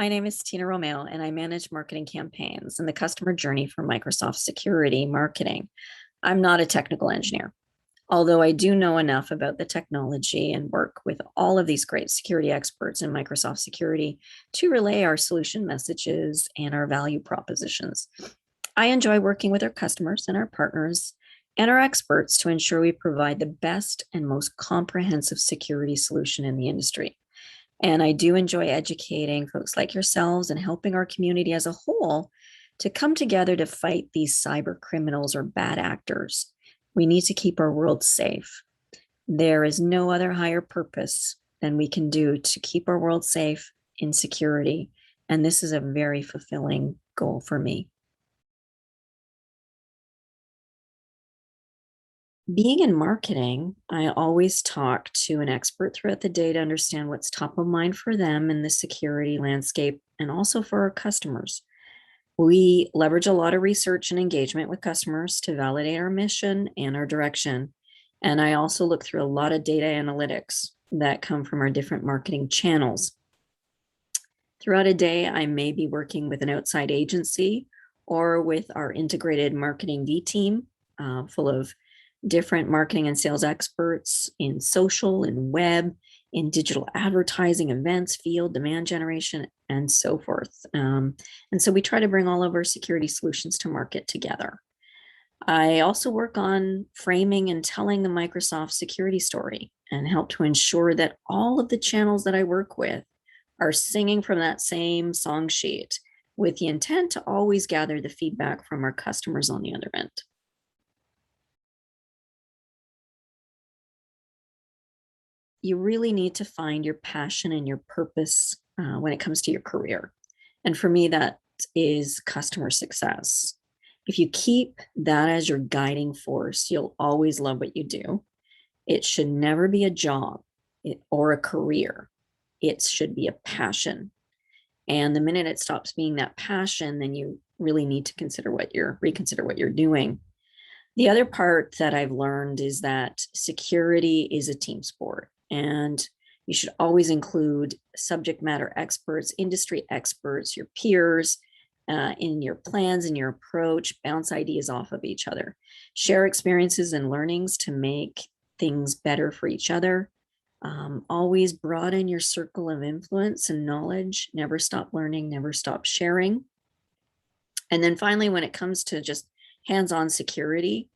My name is Tina Romeo, and I manage marketing campaigns and the customer journey for Microsoft Security Marketing. I'm not a technical engineer, although I do know enough about the technology and work with all of these great security experts in Microsoft Security to relay our solution messages and our value propositions. I enjoy working with our customers and our partners and our experts to ensure we provide the best and most comprehensive security solution in the industry. And I do enjoy educating folks like yourselves and helping our community as a whole to come together to fight these cyber criminals or bad actors. We need to keep our world safe. There is no other higher purpose than we can do to keep our world safe in security. And this is a very fulfilling goal for me. Being in marketing, I always talk to an expert throughout the day to understand what's top of mind for them in the security landscape and also for our customers. We leverage a lot of research and engagement with customers to validate our mission and our direction. And I also look through a lot of data analytics that come from our different marketing channels. Throughout a day, I may be working with an outside agency or with our integrated marketing V team, full of different marketing and sales experts in social and web, in digital advertising, events, field, demand generation, and so forth. And so we try to bring all of our security solutions to market together. I also work on framing and telling the Microsoft security story and help to ensure that all of the channels that I work with are singing from that same song sheet with the intent to always gather the feedback from our customers on the other end. You really need to find your passion and your purpose when it comes to your career. And for me, that is customer success. If you keep that as your guiding force, you'll always love what you do. It should never be a job or a career. It should be a passion. And the minute it stops being that passion, then you really need to reconsider what you're doing. The other part that I've learned is that security is a team sport, and you should always include subject matter experts, industry experts, your peers in your plans and your approach. Bounce ideas off of each other. Share experiences and learnings to make things better for each other. Always broaden your circle of influence and knowledge. Never stop learning, never stop sharing. And then finally, when it comes to just hands-on security,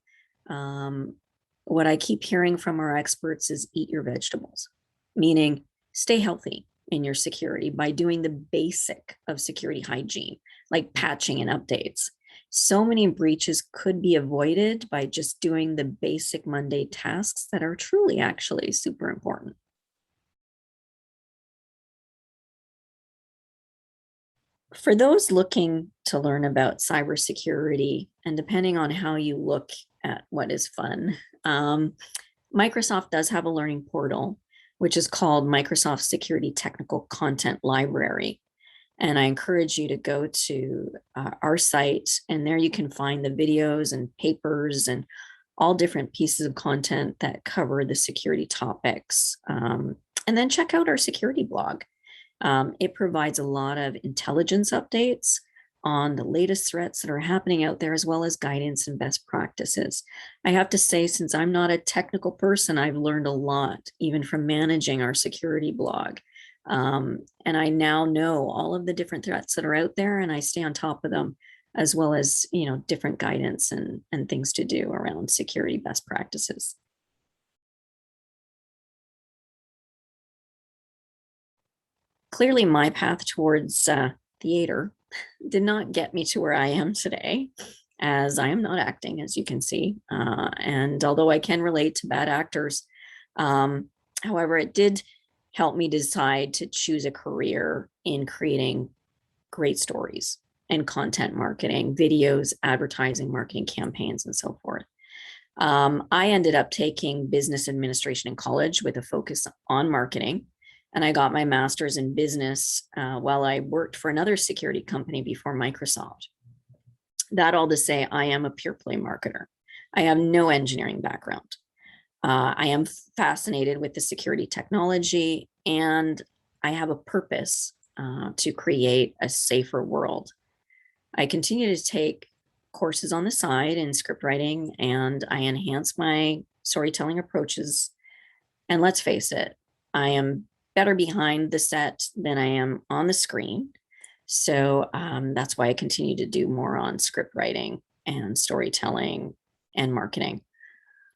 what I keep hearing from our experts is eat your vegetables, meaning stay healthy in your security by doing the basic of security hygiene, like patching and updates. So many breaches could be avoided by just doing the basic Monday tasks that are truly actually super important. For those looking to learn about cybersecurity, and depending on how you look at what is fun, Microsoft does have a learning portal, which is called Microsoft Security Technical Content Library. And I encourage you to go to our site, and there you can find the videos and papers and all different pieces of content that cover the security topics. And then check out our security blog. It provides a lot of intelligence updates on the latest threats that are happening out there, as well as guidance and best practices. I have to say, since I'm not a technical person, I've learned a lot, even from managing our security blog. And I now know all of the different threats that are out there, and I stay on top of them, as well as, different guidance and things to do around security best practices. Clearly, my path towards theater did not get me to where I am today, as I am not acting, as you can see. And although I can relate to bad actors, however, it did help me decide to choose a career in creating great stories and content marketing, videos, advertising, marketing campaigns, and so forth. I ended up taking business administration in college with a focus on marketing. And I got my master's in business while I worked for another security company before Microsoft. That all to say, I am a pure play marketer. I have no engineering background. I am fascinated with the security technology, and I have a purpose to create a safer world. I continue to take courses on the side in script writing, and I enhance my storytelling approaches. And let's face it, I am better behind the set than I am on the screen. So that's why I continue to do more on script writing and storytelling and marketing.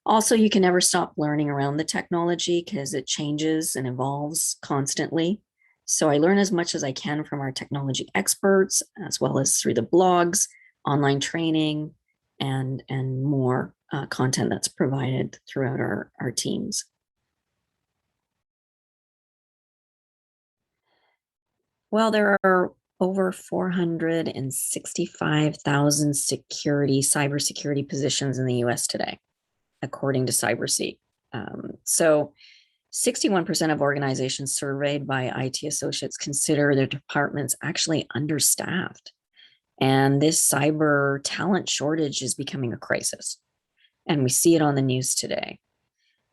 Also, you can never stop learning around the technology because it changes and evolves constantly. So I learn as much as I can from our technology experts, as well as through the blogs, online training, and more content that's provided throughout our teams. Well, there are over 465,000 cybersecurity positions in the US today, according to CyberSec. So 61% of organizations surveyed by IT associates consider their departments actually understaffed. And this cyber talent shortage is becoming a crisis. And we see it on the news today.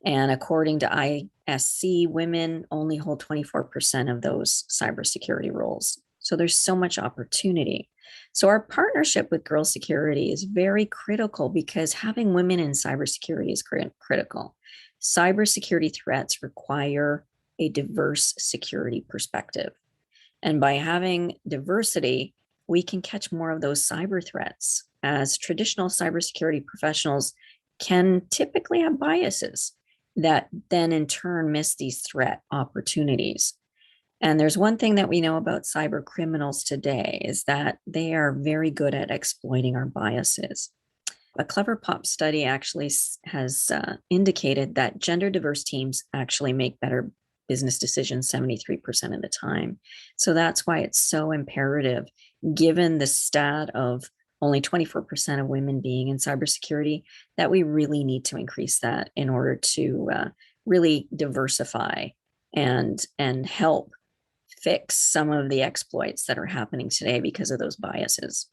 And according to ISC, women only hold 24% of those cybersecurity roles. So there's so much opportunity. So our partnership with Girl Security is very critical because having women in cybersecurity is critical. Cybersecurity threats require a diverse security perspective. And by having diversity, we can catch more of those cyber threats, as traditional cybersecurity professionals can typically have biases that then in turn miss these threat opportunities. And there's one thing that we know about cyber criminals today is that they are very good at exploiting our biases. A Clever Pop study actually has indicated that gender diverse teams actually make better business decisions 73% of the time. So that's why it's so imperative, given the stat of only 24% of women being in cybersecurity, that we really need to increase that in order to really diversify and help fix some of the exploits that are happening today because of those biases.